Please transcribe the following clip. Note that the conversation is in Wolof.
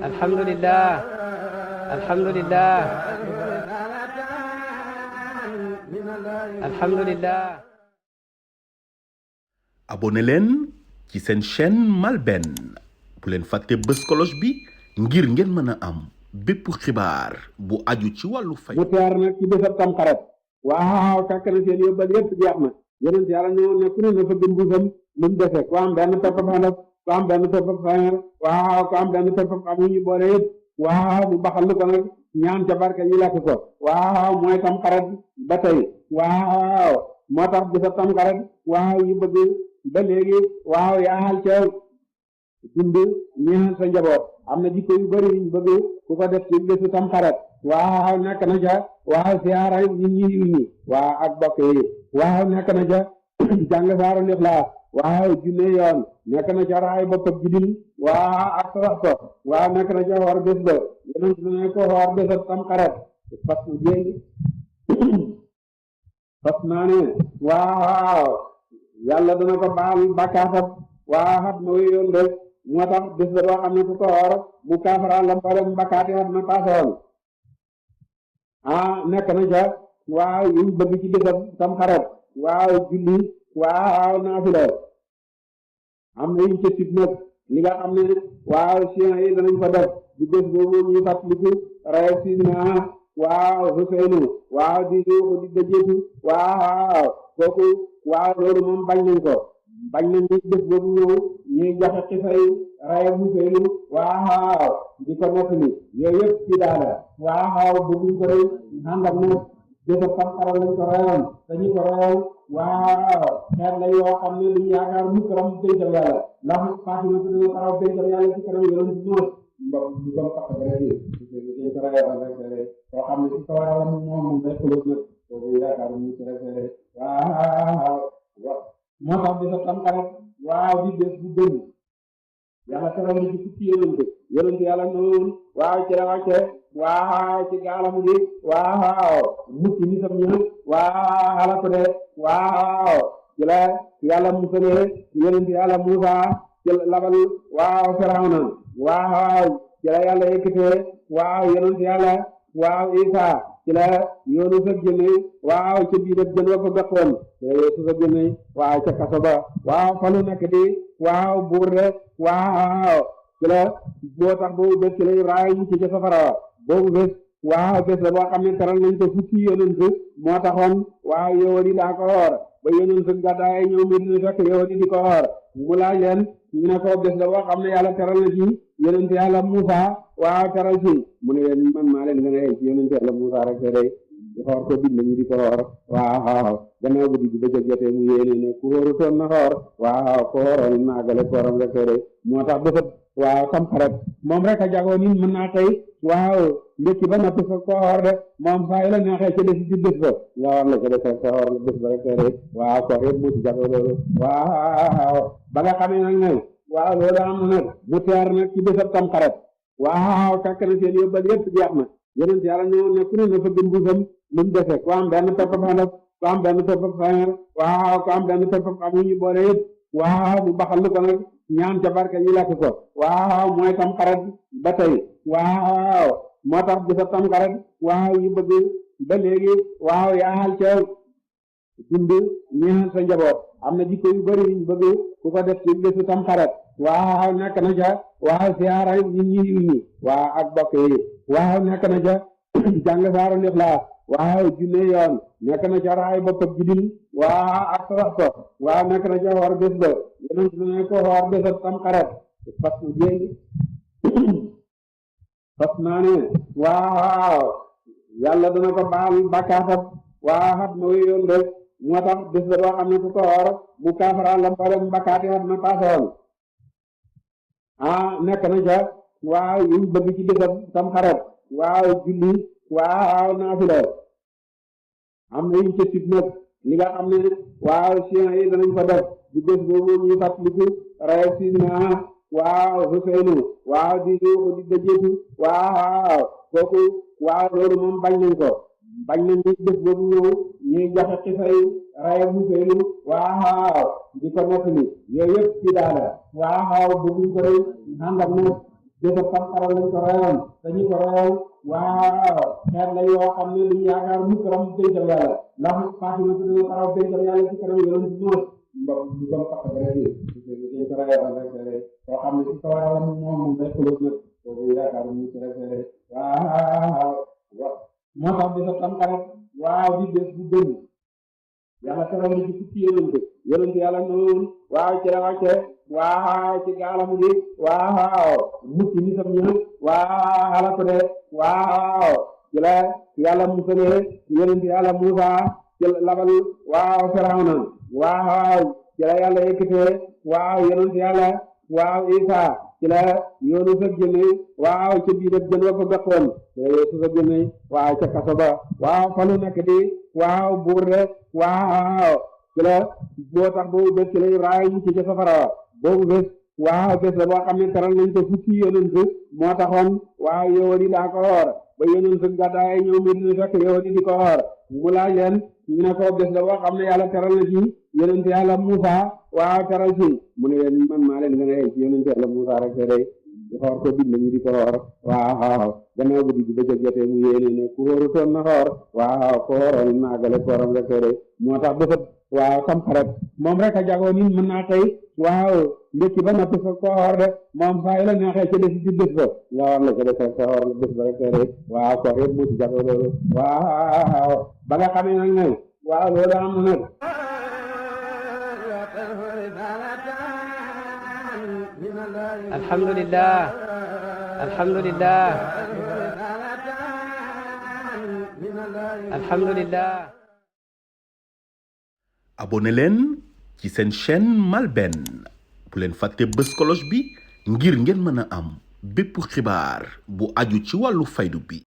alhamdulillah alhamdulillah alhamdulillah. abonné leen ci seen chaîne MALBN bu leen fàtte bës cloche bi ngir ngeen mën a am bépp xibaar bu aju ci wàllu fay. mu teer nag ci bésab Tamxarit waaw fekk na seen yóbbal yëpp jeex na yonent yàlla ñëwoon ne ku ne na fa gën mbuusam lu mu dese ku am benn pepp xandas ku am benn pepp fañar waaw ku am benn pepp xam ñu boole yëpp waaw bu baxal ko nag ñaan ca barke ñu lekk ko waaw mooy Tamxarit ba tey waaw moo tax bésab Tamxarit waaw ñu bëgg ba léegi waaw yaal ca dund ñeexal sa njaboot am na jikko yu bari ñu bëgg ku ko def ci bésu Tamxarit waaw nekk na ca waaw siyaara nit ñi waaw ak bokk yi waaw nekk na ca jàng saaru Ixlaas waaw junne yoon nekk na ca raay boppam jidil waaw ak sax ko waaw nekk na ca xoor bés ba yonent ne ko xoor bésu Tamxarit fas na jéegi fas naa ne waaw yàlla dana ko baal bakkaatam waaw xat ma wéyoon rek moo tax bés la boo xam ne ku ko xoor bu kaafara la mboolem bakkaati xat na paasoon nekk na ca waaw yiñ bëgg ci bésab Tamxarit waaw julli waaw naafila am na yiñ ca sib nag li nga xam ne waaw chien yi danañ ko def di bés boobu ñuy fàttaliku rey Sidina waaw Huseynu waaw di yuuxu di dëjeetu waaw kooku waaw loolu moom bañ nañ ko bañ nañ ni bés boobu ñëw ñuy joxe xisay rey Huseynu waaw di ko nettali yooyu yëpp ci daala waaw bëgguñ ko rey àndam nag bésab Tamxarit lañ ko reyoon dañu ko reyoon waaw xeet la yoo xam ne duñu yaakaar mukk ram béykat yàlla ndax Fatima tudd xaraw béykat yàlla ci kanam yoon ci noos mbom ñu doon fax rek dañ ko reyoon rek koo xam ne ci kaw yàlla moom rek ko nag kooku yaakaar ñu ci rek waaw moo tax bésab Tamxarit waaw di bés bu gën yàlla teral na ci fukki yonent yàlla noonu waaw ci la wàcce waaw ci gaalam gi waaw mucc nisam ñë waaw xala ko de waaw ci la yàlla musalee yonent yàlla Muusa ci labal waaw Firawna waaw ci la yàlla yëkkatee waaw yonent yàlla waaw Isa ci la yoonu sa génne waaw ca biir ak jën wa ko bekkoon su sa génne waaw ca kaso ba waaw falu nekk di waaw buur de waaw ci la boo tax boobu bés ci la Ibrahima ci ca safara boobu bés waaw bés la boo xam ne teral nañ ko fukki yonent moo taxoon waaw yowoon yi daa ko xoor ba yonent gàddaay ñëw Medina fekk yowoon yi di ko xoor mu laaj leen ñu ne ko bés la boo xam ne yàlla teral na ci yonent yàlla Muusa waaw teral ci mu ne leen man maa leen gën a yey ci yonent yàlla Muusa rek te day xoor ko dig lañu di ko xoor waaw gannaaw guddi gi bëccëg jotee mu yéene ne ku xóorutoon na xoor waaw ko xooroon naagale kooram rek te day moo tax bésab waaw Tamxarit moom rek a jagoo nit mën naa tey waaw ndekki ba noppi ko xoor de moom saa yu la neexee ca desi ci bés ba nga war la ko def rek ko xoor la bés ba rek te day waaw koor yëpp mu ci jagoo loolu waaw ba nga xamee nag ne waaw loolu am na nag mu teer nag ci bésab Tamxarit waaw fekk na seen yóbbal yëpp jeex na yonent yàlla ñëwoon ne ku ne na fa gën mbuusam lu mu dese ku am benn pepp xandas ku am benn pepp fañar waaw ku am benn pepp xam ñu boole yëpp waaw bu baxal ko nag ñaan ca barke ñu lekk ko waaw mooy Tamxarit ba tey waaw moo tax bésab Tamxarit waaw ñu bëgg ba léegi waaw yaal ca dund ñeexal sa njaboot am na jikko yu bari ñu bëgg ku ko def ci bésu Tamxarit waaw nekk na ca waaw siyaara nit ñi waaw ak bokk yi waaw nekk na ca jàng saaru Ixlaas waaw junne yoon nekk na ca raay boppam jidil waaw ak sax ko waaw nekk na ca xoor bés ba yonent ne ko xoor bésab Tamxarit fas na jéegi fas naa ne waaw yàlla dana ko baal bakkaatam waaw xat ma wéyoon rek moo tax bés la boo xam ne ku ko xoor bu kaafara la mboolem bakkaati xat na paasoon nekk na ca waaw yiñ bëgg ci bésab Tamxarit waaw julli waaw naafila am na yiñ ca sib nag li nga xam ne waaw chien yi danañ ko def di bés boobu ñuy fàttaliku rey Sidina waaw Huseynu waaw di yuuxu di dëjeetu waaw kooku waaw loolu moom bañ nañ ko bañ nañ ni bés boobu ñëw ñuy joxe xisay raya bu seylu waaw di ko nekk ni yooyu yëpp ci daala waaw bëgguñ ko rey àndam na bésab Tamxarit lañ ko reyoon te ñu ko reyoon waaw xeet la yoo xam ne duñu yaakaar mukk ram dénkal yàlla ndax Fatima tudd xaraw dénkal yàlla ci kanam yoon ci moos mbokk du ko fakk rek dañ ko reyoon rek koo xam ne ci kaw yàlla moom rek ko nag kooku yaakaar mu ci rek waaw moo tax bésab Tamxarit waaw di bés bu gën yàlla teral na ci fukki yonent yàlla noonu waaw ci la wàcce waaw ci gaalam gi waaw mucc nitam ñi waaw xala ko de waaw ci la yàlla musalee yonent yàlla Muusa ci labal waaw Firawna waaw ci la yàlla yëkkatee waaw yonent yàlla waaw Isa ci la yoonu sa jëne waaw ca biir jën wa ko bekkoon su sa jëne waaw ca kaso ba waaw fa lu nekk di waaw buur de waaw ci la boo tax boobu bés ci la Ibrahima ci ca safara boobu bés waaw bés la boo xam ne teral nañ ko fukki yonent moo taxoon waaw yow di daa ko xoor ba yonent gàddaay ñëw Medina fekk yow di ko xoor mu laaj leen ñu ne ko bés la boo xam ne yàlla teral na ci yonent yàlla Muusa waaw teral ci mu ne leen man maa leen gën a ci yonent yàlla Muusa rek te day di xoor ko dig lañu di ko xoor waaw gannaaw guddi gi bëccëg jotee mu yéene ne ku xóorutoon na xoor waaw ko xooroon naagale kooram rek te day moo tax bésab waaw Tamxarit moom rek a jagoo nit mën naa xëy waaw ndekki ba noppi fa ko xoor de moom saa yu la neexee ca desi ci bés ba nga war la ko def rek sa xoor bés ba rek te day waaw koor yëpp moo ci jagoo loolu waaw ba nga xamee nag ne waaw loolu am na nag alhamdulillah alhamdulillah alhamdulillah abonné leen ci seen chaîne MALBN bu leen fàtte bës cloche bi ngir ngeen mën a am bépp xibaar bu aju ci wàllu faydu bi